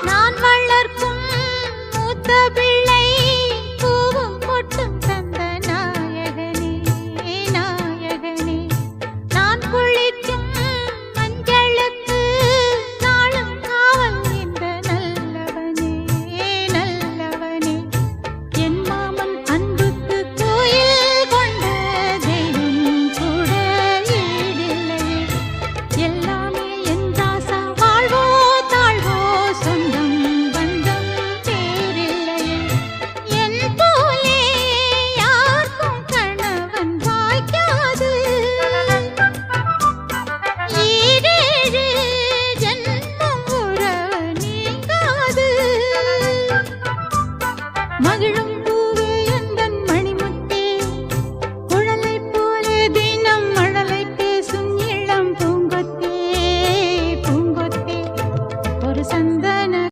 நான் வளர்க்கும் மூத்த பிள்ளை பூவும் பொட்டும் தந்த நாயகனே நாயகனே நான் குளிக்கும் மஞ்சளுக்கு நாளும் காவல் இந்த நல்லவனே நல்லவனே என் மாமன் அன்புக்கு கோயில் கொண்ட தெய்வம் கூட ஈடில்லையே எல்லாமே என் ராசா வாழ்வோ தாழ்வோ சொந்தம் பந்தம் பேரில்லையே என் போலே யாருக்கும் கணவன் வாய்க்காது ஈரேழு ஜன்மம் உறவு நீங்காது மகிழ்